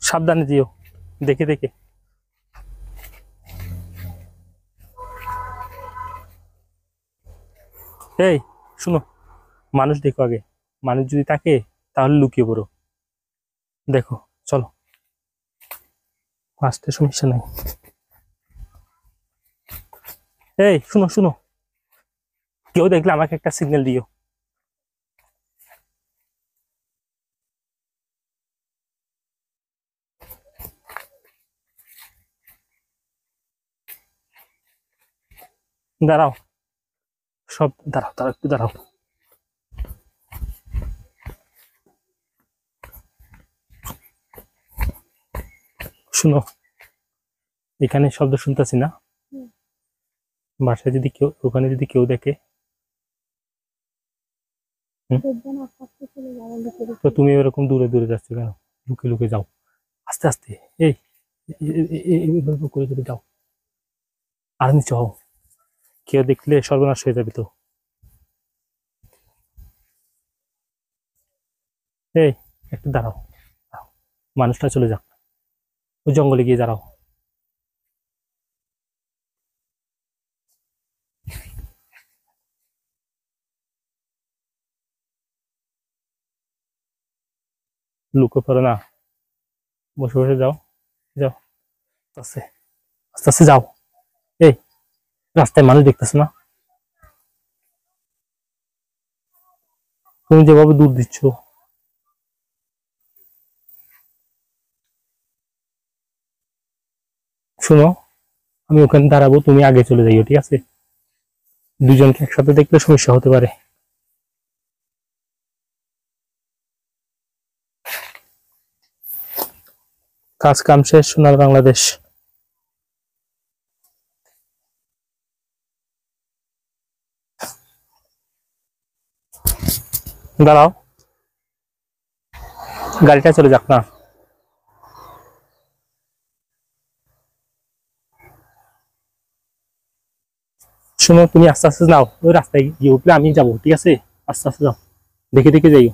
সাবধানে দিও, দেখে দেখে। এই শুনো, মানুষ দেখো আগে, মানুষ যদি থাকে তাহলে লুকিয়ে পড়ো। দেখো, চলো, আসতে সমস্যা নাই। এই শুনো শুনো, কেউ দেখলে আমাকে একটা সিগন্যাল দিও। দাঁড়াও, সব দাঁড়াও, দাঁড়াও, একটু দাঁড়াও। শুনো, এখানে শব্দ শুনতেছি না, বাসায় যদি কেউ, ওখানে যদি কেউ দেখে, তো তুমি এরকম দূরে দূরে যাচ্ছ কেন? লুকে লুকে যাও, আস্তে আস্তে। এই এইভাবে করে করে যাও, আর নিচে হও, কেউ দেখলে সর্বনাশ হয়ে যাবে তো। এই একটু দাঁড়াও, দাঁড়াও, মানুষটা চলে যাক, ওই জঙ্গলে গিয়ে দাঁড়াও। লুকো পড়ো না, বসে বসে যাও, যাও, আস্তে আস্তে আস্তে যাও। এই রাস্তায় মানুষ দেখতেছো না? তুমি যেভাবে দূর দিচ্ছ। শোনো, আমি ওখানে দাঁড়াবো, তুমি আগে চলে যাইও, ঠিক আছে? দুজনকে একসাথে দেখলে সমস্যা হতে পারে। কাজ কাম শেষ, সোনার বাংলাদেশ। দাঁড়াও, গাড়িটা চলে যাক না। শোনো, তুমি আস্তে আস্তে যাও, ওই রাস্তায় গিয়ে উঠলে আমি যাবো, ঠিক আছে? আস্তে আস্তে যাও, দেখে দেখে যাইও।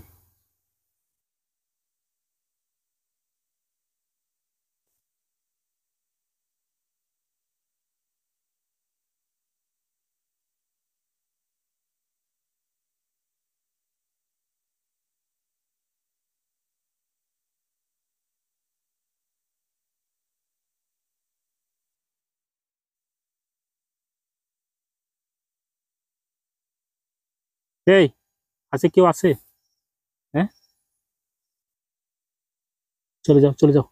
এই আছে, কেউ আছে? হ্যাঁ, চলে যাও, চলে যাও।